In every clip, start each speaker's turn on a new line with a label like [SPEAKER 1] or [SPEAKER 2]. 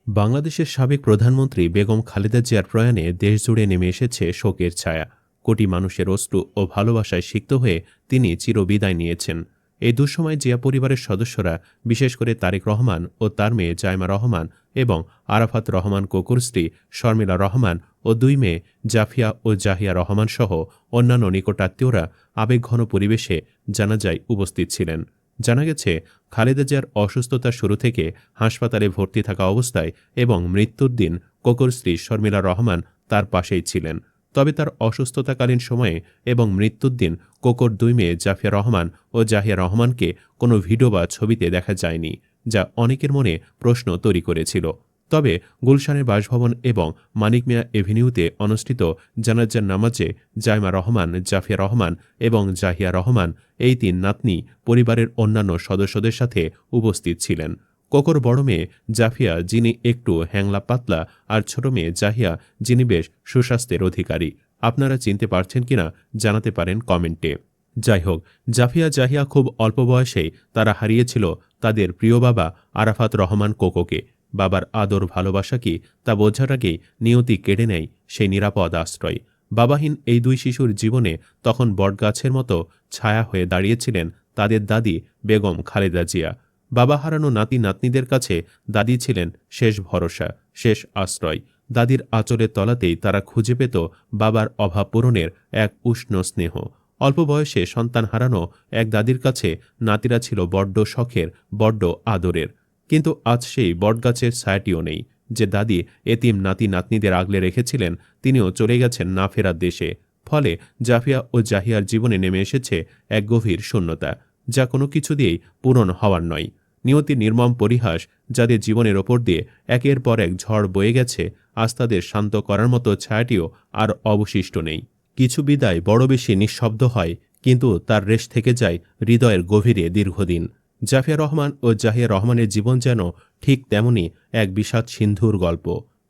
[SPEAKER 1] বাংলাদেশের সাবেক প্রধানমন্ত্রী বেগম খালেদা জিয়ার প্রয়াণে দেশজুড়ে নেমে এসেছে শোকের ছায়া। কোটি মানুষের অশ্রু ও ভালোবাসায় সিক্ত হয়ে তিনি চিরবিদায় নিয়েছেন। এই দুঃসময় জিয়া পরিবারের সদস্যরা, বিশেষ করে তারেক রহমান ও তার মেয়ে জাইমা রহমান এবং আরাফাত রহমান কোকুর স্ত্রী শর্মিলা রহমান ও দুই মেয়ে জাফিয়া ও জাহিয়া রহমান সহ অন্যান্য নিকটাত্মীয়রা আবেগঘন পরিবেশে জানাজায় উপস্থিত ছিলেন। জানা গেছে, খালেদা জিয়ার অসুস্থতার শুরু থেকে হাসপাতালে ভর্তি থাকা অবস্থায় এবং মৃত্যুর দিন কোকুর স্ত্রী শর্মিলা রহমান তার পাশেই ছিলেন। তবে তার অসুস্থতাকালীন সময়ে এবং মৃত্যুর দিন কোকুর দুই মেয়ে জাফিয়া রহমান ও জাহিয়া রহমানকে কোনো ভিডিও বা ছবিতে দেখা যায়নি, যা অনেকের মনে প্রশ্ন তৈরি করেছিল। তবে গুলশানের বাসভবন এবং মানিক মিয়া এভিনিউতে অনুষ্ঠিত জানাজার নামাজে জাইমা রহমান, জাফিয়া রহমান এবং জাহিয়া রহমান এই তিন নাতনি পরিবারের অন্যান্য সদস্যদের সাথে উপস্থিত ছিলেন। কোকর বড় মেয়ে জাফিয়া, যিনি একটু হ্যাংলা পাতলা, আর ছোট মেয়ে জাহিয়া, যিনি বেশ সুস্বাস্থ্যের অধিকারী। আপনারা চিনতে পারছেন কিনা জানাতে পারেন কমেন্টে। যাই হোক, জাফিয়া জাহিয়া খুব অল্প বয়সেই তারা হারিয়েছিল তাদের প্রিয় বাবা আরাফাত রহমান কোকোকে। বাবার আদর ভালোবাসা কি তা বোঝার আগেই নিয়তি কেড়ে নেয় সেই নিরাপদ আশ্রয়। বাবাহীন এই দুই শিশুর জীবনে তখন বটগাছের মতো ছায়া হয়ে দাঁড়িয়েছিলেন তাদের দাদি বেগম খালেদা জিয়া। বাবা হারানো নাতি নাতনিদের কাছে দাদি ছিলেন শেষ ভরসা, শেষ আশ্রয়। দাদির আঁচলের তলাতেই তারা খুঁজে পেত বাবার অভাব পূরণের এক উষ্ণ স্নেহ। অল্প বয়সে সন্তান হারানো এক দাদির কাছে নাতিরা ছিল বড্ড শখের, বড্ড আদরের। কিন্তু আজ সেই বটগাছের ছায়াটিও নেই। যে দাদি এতিম নাতি নাতনিদের আগলে রেখেছিলেন, তিনিও চলে গেছেন না ফেরার দেশে। ফলে জাফিয়া ও জাহিয়ার জীবনে নেমে এসেছে এক গভীর শূন্যতা, যা কোনো কিছু দিয়েই পূরণ হওয়ার নয়। নিয়তির নির্মম পরিহাস, যাদের জীবনের ওপর দিয়ে একের পর এক ঝড় বয়ে গেছে, আজ তাদের শান্ত করার মতো ছায়াটিও আর অবশিষ্ট নেই। কিছু বিদায় বড় বেশি নিঃশব্দ হয়, কিন্তু তার রেশ থেকে যায় হৃদয়ের গভীরে দীর্ঘদিন। জাফিয়া রহমান ও জাহিয়া রহমানের জীবন যেন ঠিক তেমনি এক বিষাদ সিন্ধুর গল্প।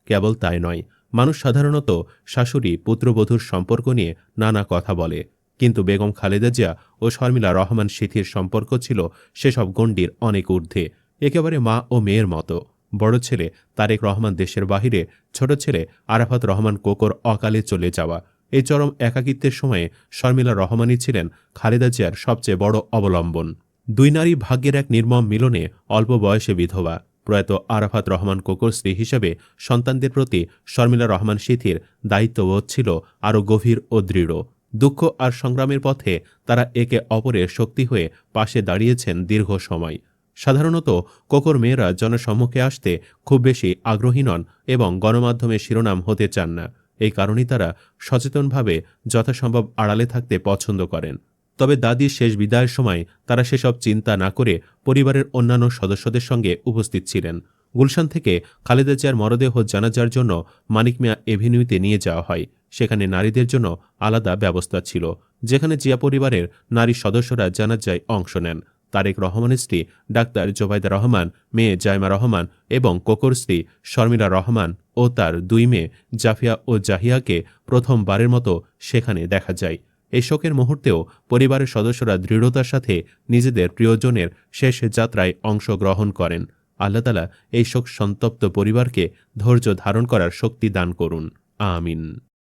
[SPEAKER 1] কেবল তাই নয়, মানুষ সাধারণত শাশুড়ি পুত্রবধূর সম্পর্ক নিয়ে নানা কথা বলে, কিন্তু বেগম খালেদা জিয়া ও শর্মিলা রহমান সিথির সম্পর্ক ছিল সেসব গণ্ডির অনেক ঊর্ধ্বে। একেবারে মা ও মেয়ের মতো। বড় ছেলে তারেক রহমান দেশের বাহিরে, ছোট ছেলে আরাফাত রহমান কোকর অকালে চলে যাওয়া। এই চরম একাকিত্বের সময়ে শর্মিলা রহমানই ছিলেন খালেদা জিয়ার সবচেয়ে বড় অবলম্বন। দুই নারী ভাগ্যের এক নির্মম মিলনে অল্প বয়সে বিধবা। প্রয়াত আরাফাত রহমান কোকর স্ত্রী হিসেবে সন্তানদের প্রতি শর্মিলা রহমান সিথির দায়িত্ববোধ ছিল আরও গভীর ও দৃঢ়। দুঃখ আর সংগ্রামের পথে তারা একে অপরের শক্তি হয়ে পাশে দাঁড়িয়েছেন দীর্ঘ সময়। সাধারণত কোকর মেয়েরা জনসম্মুখে আসতে খুব বেশি আগ্রহী নন এবং গণমাধ্যমে শিরোনাম হতে চান না। এই কারণেই তারা সচেতনভাবে যথাসম্ভব আড়ালে থাকতে পছন্দ করেন। তবে দাদির শেষ বিদায়ের সময় তারা সেসব চিন্তা না করে পরিবারের অন্যান্য সদস্যদের সঙ্গে উপস্থিত ছিলেন। গুলশান থেকে খালেদা জিয়ার মরদেহ জানাজার জন্য মানিক মিয়া এভিনিউতে নিয়ে যাওয়া হয়। সেখানে নারীদের জন্য আলাদা ব্যবস্থা ছিল, যেখানে জিয়া পরিবারের নারী সদস্যরা জানাজায় অংশ নেন। তারেক রহমানের স্ত্রী ডাক্তার জোবাইদা রহমান, মেয়ে জাইমা রহমান এবং কোকর স্ত্রী শর্মিলা রহমান ও তার দুই মেয়ে জাফিয়া ও জাহিয়াকে প্রথমবারের মতো সেখানে দেখা যায়। এই শোকের মুহূর্তেও পরিবারের সদস্যরা দৃঢ়তার সাথে নিজেদের প্রিয়জনের শেষ যাত্রায় অংশগ্রহণ করেন। আল্লাহ তাআলা এই শোক সন্তপ্ত পরিবারকে ধৈর্য ধারণ করার শক্তি দান করুন। আমিন।